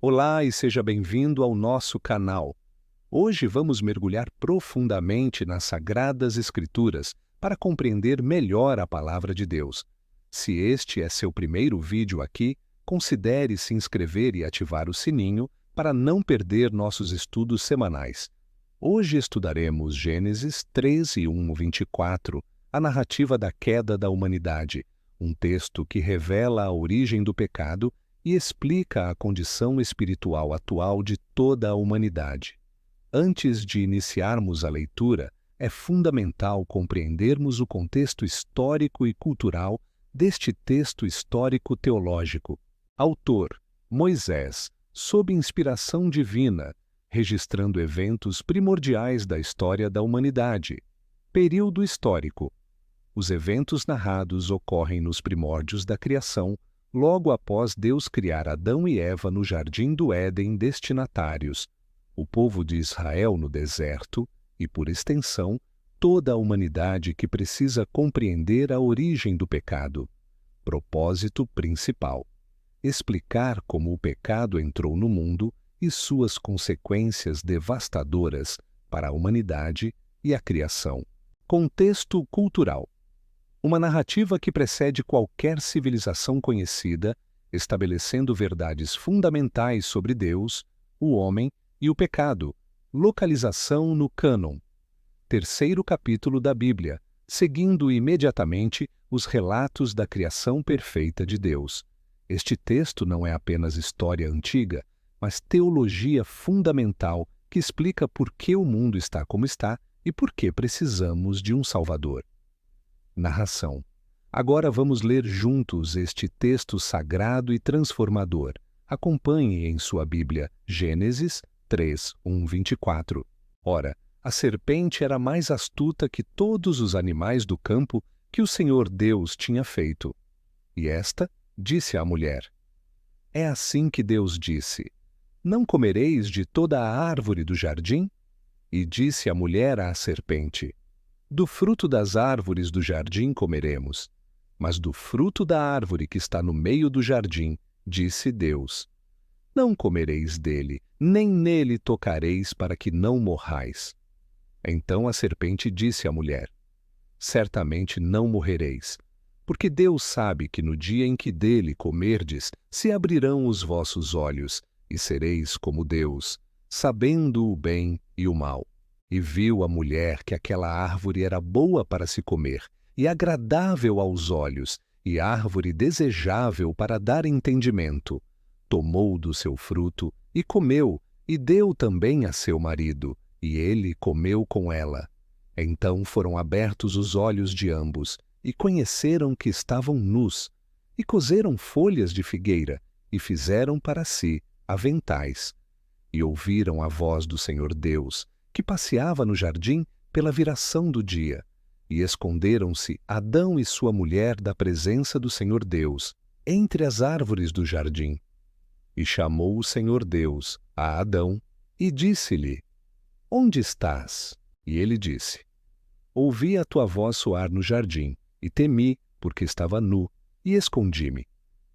Olá e seja bem-vindo ao nosso canal. Hoje vamos mergulhar profundamente nas Sagradas Escrituras para compreender melhor a Palavra de Deus. Se este é seu primeiro vídeo aqui, considere se inscrever e ativar o sininho para não perder nossos estudos semanais. Hoje estudaremos Gênesis 13, 1-24, a narrativa da queda da humanidade, um texto que revela a origem do pecado e explica a condição espiritual atual de toda a humanidade. Antes de iniciarmos a leitura, é fundamental compreendermos o contexto histórico e cultural deste texto histórico-teológico. Autor: Moisés, sob inspiração divina, registrando eventos primordiais da história da humanidade. Período histórico: os eventos narrados ocorrem nos primórdios da criação, logo após Deus criar Adão e Eva no Jardim do Éden destinatários, o povo de Israel no deserto e, por extensão, toda a humanidade que precisa compreender a origem do pecado. Propósito principal: explicar como o pecado entrou no mundo e suas consequências devastadoras para a humanidade e a criação. Contexto cultural: uma narrativa que precede qualquer civilização conhecida, estabelecendo verdades fundamentais sobre Deus, o homem e o pecado. Localização no cânon. Terceiro capítulo da Bíblia, seguindo imediatamente os relatos da criação perfeita de Deus. Este texto não é apenas história antiga, mas teologia fundamental que explica por que o mundo está como está e por que precisamos de um Salvador. Narração. Agora vamos ler juntos este texto sagrado e transformador. Acompanhe em sua Bíblia Gênesis 3, 1-24. Ora, a serpente era mais astuta que todos os animais do campo que o Senhor Deus tinha feito. E esta disse à mulher: É assim que Deus disse: Não comereis de toda a árvore do jardim? E disse a mulher à serpente: Do fruto das árvores do jardim comeremos, mas do fruto da árvore que está no meio do jardim, disse Deus: Não comereis dele, nem nele tocareis, para que não morrais. Então a serpente disse à mulher: Certamente não morrereis, porque Deus sabe que no dia em que dele comerdes, se abrirão os vossos olhos, e sereis como Deus, sabendo o bem e o mal. E viu a mulher que aquela árvore era boa para se comer, e agradável aos olhos, e árvore desejável para dar entendimento. Tomou do seu fruto, e comeu, e deu também a seu marido, e ele comeu com ela. Então foram abertos os olhos de ambos, e conheceram que estavam nus, e coseram folhas de figueira, e fizeram para si aventais. E ouviram a voz do Senhor Deus, que passeava no jardim pela viração do dia, e esconderam-se Adão e sua mulher da presença do Senhor Deus, entre as árvores do jardim. E chamou o Senhor Deus a Adão, e disse-lhe: Onde estás? E ele disse: Ouvi a tua voz soar no jardim, e temi, porque estava nu, e escondi-me.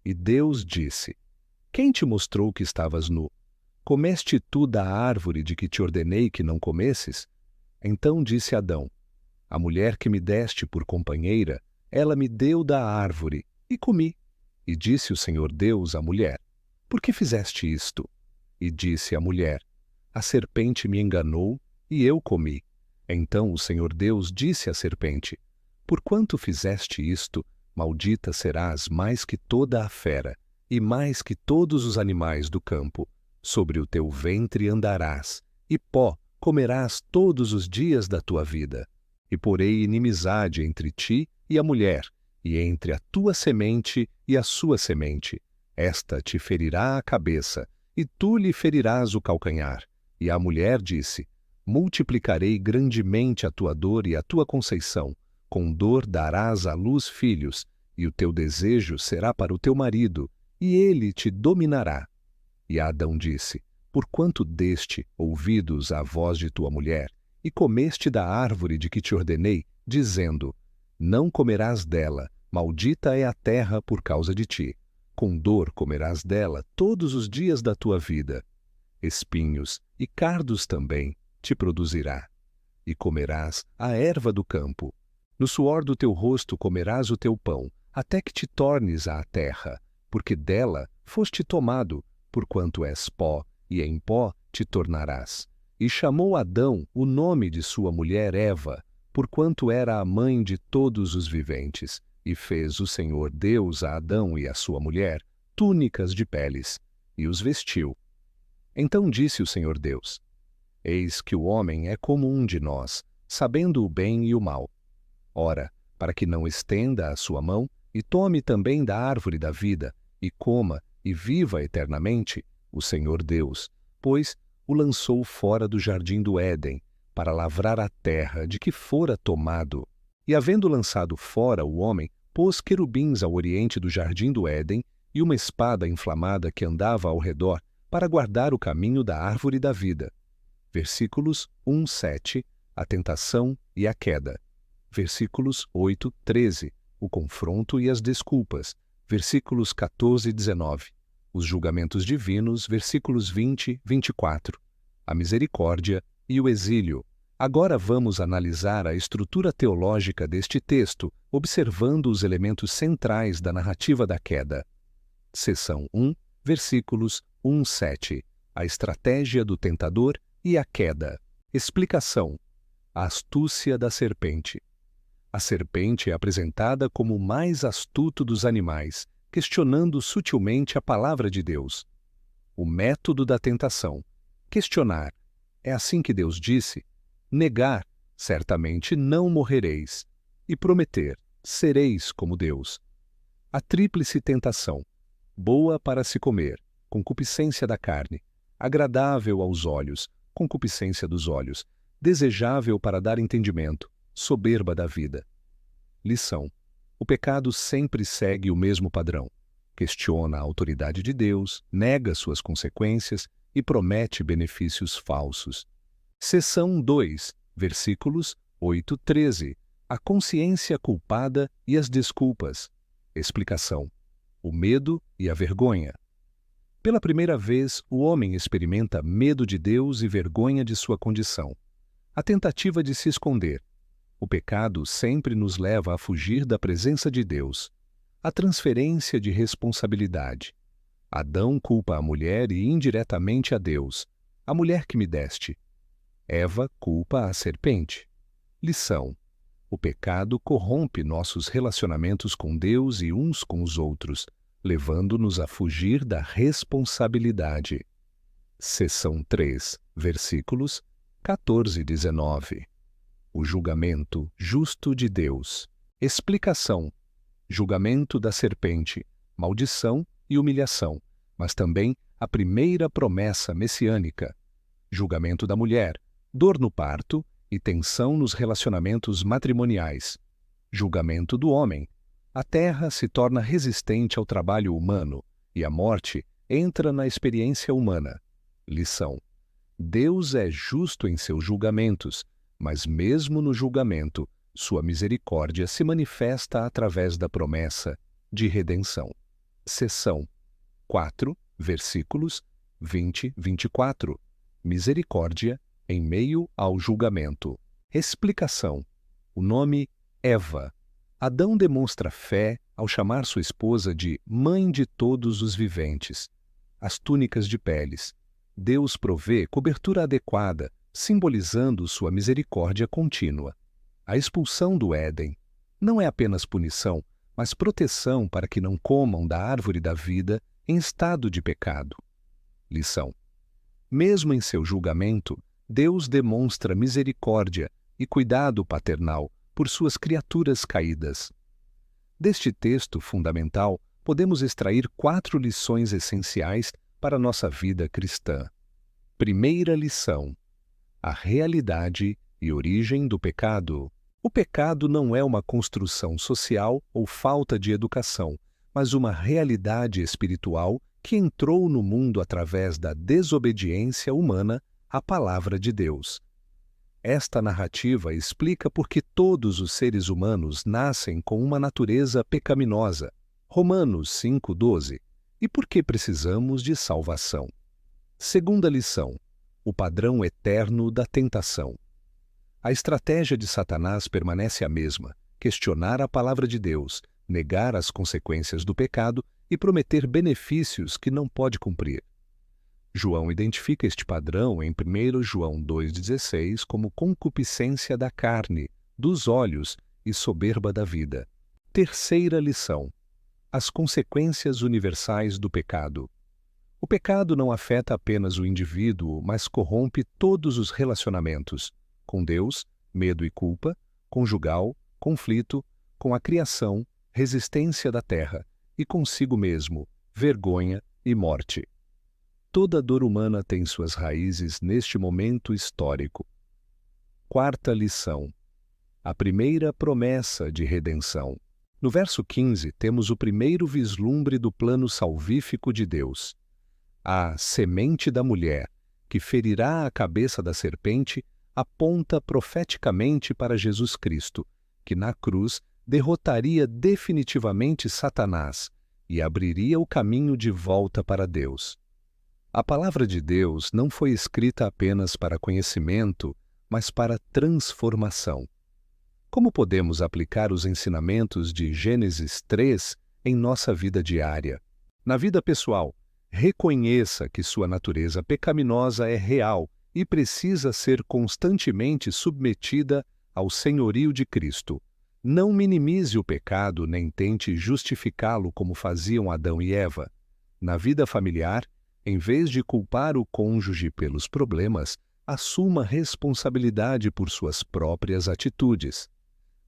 E Deus disse: Quem te mostrou que estavas nu? Comeste tu da árvore de que te ordenei que não comesses? Então disse Adão: A mulher que me deste por companheira, ela me deu da árvore, e comi. E disse o Senhor Deus à mulher: Por que fizeste isto? E disse a mulher: A serpente me enganou, e eu comi. Então o Senhor Deus disse à serpente: Porquanto fizeste isto, maldita serás mais que toda a fera, e mais que todos os animais do campo. Sobre o teu ventre andarás, e pó comerás todos os dias da tua vida. E porei inimizade entre ti e a mulher, e entre a tua semente e a sua semente. Esta te ferirá a cabeça, e tu lhe ferirás o calcanhar. E a mulher disse: Multiplicarei grandemente a tua dor e a tua conceição. Com dor darás à luz filhos, e o teu desejo será para o teu marido, e ele te dominará. E Adão disse: Porquanto deste ouvidos à voz de tua mulher, e comeste da árvore de que te ordenei, dizendo: Não comerás dela, maldita é a terra por causa de ti. Com dor comerás dela todos os dias da tua vida. Espinhos e cardos também te produzirá. E comerás a erva do campo. No suor do teu rosto comerás o teu pão, até que te tornes à terra, porque dela foste tomado, porquanto és pó, e em pó te tornarás. E chamou Adão o nome de sua mulher Eva, porquanto era a mãe de todos os viventes. E fez o Senhor Deus a Adão e a sua mulher túnicas de peles, e os vestiu. Então disse o Senhor Deus: Eis que o homem é como um de nós, sabendo o bem e o mal. Ora, para que não estenda a sua mão, e tome também da árvore da vida, e coma, e viva eternamente, o Senhor Deus, pois o lançou fora do jardim do Éden, para lavrar a terra de que fora tomado. E havendo lançado fora o homem, pôs querubins ao oriente do jardim do Éden, e uma espada inflamada que andava ao redor, para guardar o caminho da árvore da vida. Versículos 1-7, a tentação e a queda. Versículos 8-13, o confronto e as desculpas. Versículos 14-19, os julgamentos divinos. Versículos 20-24, a misericórdia e o exílio. Agora vamos analisar a estrutura teológica deste texto, observando os elementos centrais da narrativa da queda. Seção 1, versículos 1-7, a estratégia do tentador e a queda. Explicação: a astúcia da serpente. A serpente é apresentada como o mais astuto dos animais, questionando sutilmente a palavra de Deus. O método da tentação: questionar. É assim que Deus disse. Negar: certamente não morrereis. E prometer: sereis como Deus. A tríplice tentação: boa para se comer, concupiscência da carne; agradável aos olhos, concupiscência dos olhos; desejável para dar entendimento, soberba da vida. Lição: o pecado sempre segue o mesmo padrão. Questiona a autoridade de Deus, nega suas consequências e promete benefícios falsos. Seção 2, versículos 8-13, a consciência culpada e as desculpas. Explicação: o medo e a vergonha. Pela primeira vez, o homem experimenta medo de Deus e vergonha de sua condição. A tentativa de se esconder. O pecado sempre nos leva a fugir da presença de Deus. A transferência de responsabilidade. Adão culpa a mulher e indiretamente a Deus. A mulher que me deste. Eva culpa a serpente. Lição: o pecado corrompe nossos relacionamentos com Deus e uns com os outros, levando-nos a fugir da responsabilidade. Seção 3, versículos 14-19. O julgamento justo de Deus. Explicação: julgamento da serpente, maldição e humilhação, mas também a primeira promessa messiânica. Julgamento da mulher, dor no parto e tensão nos relacionamentos matrimoniais. Julgamento do homem. A terra se torna resistente ao trabalho humano e a morte entra na experiência humana. Lição: Deus é justo em seus julgamentos, mas mesmo no julgamento, sua misericórdia se manifesta através da promessa de redenção. Seção 4, versículos 20-24. Misericórdia em meio ao julgamento. Explicação: o nome Eva. Adão demonstra fé ao chamar sua esposa de mãe de todos os viventes. As túnicas de peles. Deus provê cobertura adequada, simbolizando sua misericórdia contínua. A expulsão do Éden não é apenas punição, mas proteção para que não comam da árvore da vida em estado de pecado. Lição: mesmo em seu julgamento, Deus demonstra misericórdia e cuidado paternal por suas criaturas caídas. Deste texto fundamental, podemos extrair 4 lições essenciais para a nossa vida cristã. Primeira lição: a realidade e origem do pecado. O pecado não é uma construção social ou falta de educação, mas uma realidade espiritual que entrou no mundo através da desobediência humana à palavra de Deus. Esta narrativa explica por que todos os seres humanos nascem com uma natureza pecaminosa. Romanos 5:12. E por que precisamos de salvação? Segunda lição: o padrão eterno da tentação. A estratégia de Satanás permanece a mesma: questionar a palavra de Deus, negar as consequências do pecado e prometer benefícios que não pode cumprir. João identifica este padrão em 1 João 2,16 como concupiscência da carne, dos olhos e soberba da vida. Terceira lição: as consequências universais do pecado. O pecado não afeta apenas o indivíduo, mas corrompe todos os relacionamentos: com Deus, medo e culpa; conjugal, conflito; com a criação, resistência da terra; e consigo mesmo, vergonha e morte. Toda dor humana tem suas raízes neste momento histórico. Quarta lição: a primeira promessa de redenção. No verso 15, temos o primeiro vislumbre do plano salvífico de Deus. A semente da mulher, que ferirá a cabeça da serpente, aponta profeticamente para Jesus Cristo, que na cruz derrotaria definitivamente Satanás e abriria o caminho de volta para Deus. A palavra de Deus não foi escrita apenas para conhecimento, mas para transformação. Como podemos aplicar os ensinamentos de Gênesis 3 em nossa vida diária? Na vida pessoal, reconheça que sua natureza pecaminosa é real e precisa ser constantemente submetida ao senhorio de Cristo. Não minimize o pecado nem tente justificá-lo como faziam Adão e Eva. Na vida familiar, em vez de culpar o cônjuge pelos problemas, assuma responsabilidade por suas próprias atitudes.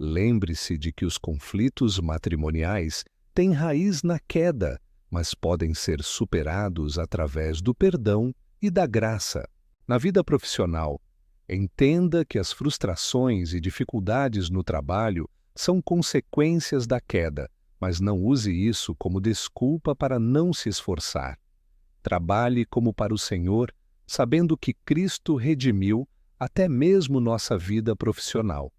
Lembre-se de que os conflitos matrimoniais têm raiz na queda, mas podem ser superados através do perdão e da graça. Na vida profissional, entenda que as frustrações e dificuldades no trabalho são consequências da queda, mas não use isso como desculpa para não se esforçar. Trabalhe como para o Senhor, sabendo que Cristo redimiu até mesmo nossa vida profissional.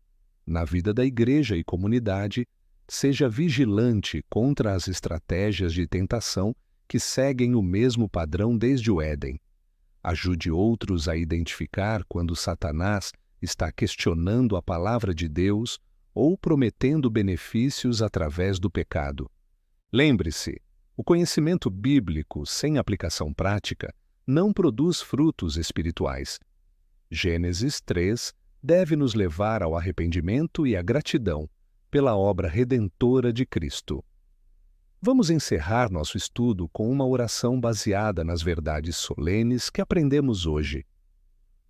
Na vida da igreja e comunidade, seja vigilante contra as estratégias de tentação que seguem o mesmo padrão desde o Éden. Ajude outros a identificar quando Satanás está questionando a palavra de Deus ou prometendo benefícios através do pecado. Lembre-se, o conhecimento bíblico sem aplicação prática não produz frutos espirituais. Gênesis 3 deve nos levar ao arrependimento e à gratidão pela obra redentora de Cristo. Vamos encerrar nosso estudo com uma oração baseada nas verdades solenes que aprendemos hoje.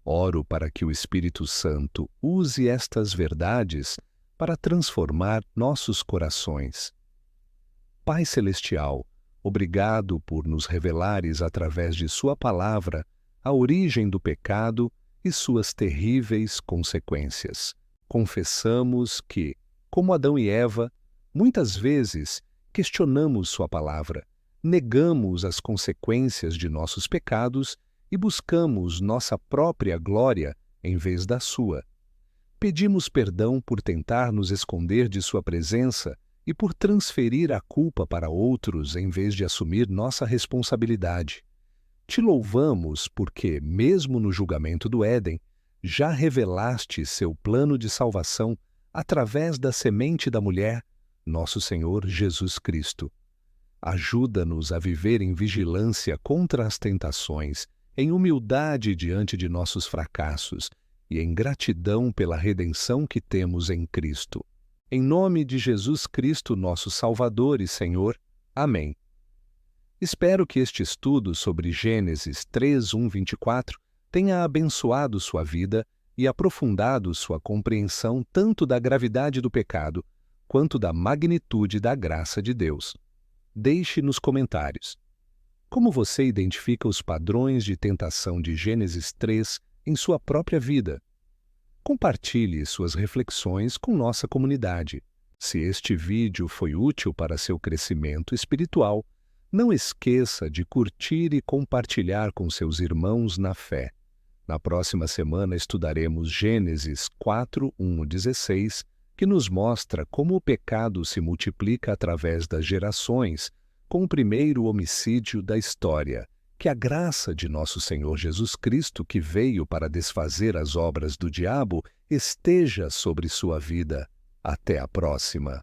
Oro para que o Espírito Santo use estas verdades para transformar nossos corações. Pai Celestial, obrigado por nos revelares através de Sua palavra a origem do pecado e suas terríveis consequências. Confessamos que, como Adão e Eva, muitas vezes questionamos Sua palavra, negamos as consequências de nossos pecados e buscamos nossa própria glória em vez da Sua. Pedimos perdão por tentar nos esconder de Sua presença e por transferir a culpa para outros em vez de assumir nossa responsabilidade. Te louvamos porque, mesmo no julgamento do Éden, já revelaste seu plano de salvação através da semente da mulher, nosso Senhor Jesus Cristo. Ajuda-nos a viver em vigilância contra as tentações, em humildade diante de nossos fracassos e em gratidão pela redenção que temos em Cristo. Em nome de Jesus Cristo, nosso Salvador e Senhor. Amém. Espero que este estudo sobre Gênesis 3:1-24 tenha abençoado sua vida e aprofundado sua compreensão tanto da gravidade do pecado quanto da magnitude da graça de Deus. Deixe nos comentários: como você identifica os padrões de tentação de Gênesis 3 em sua própria vida? Compartilhe suas reflexões com nossa comunidade. Se este vídeo foi útil para seu crescimento espiritual, não esqueça de curtir e compartilhar com seus irmãos na fé. Na próxima semana estudaremos Gênesis 4:1-16 que nos mostra como o pecado se multiplica através das gerações, com o primeiro homicídio da história. Que a graça de nosso Senhor Jesus Cristo, que veio para desfazer as obras do diabo, esteja sobre sua vida. Até a próxima.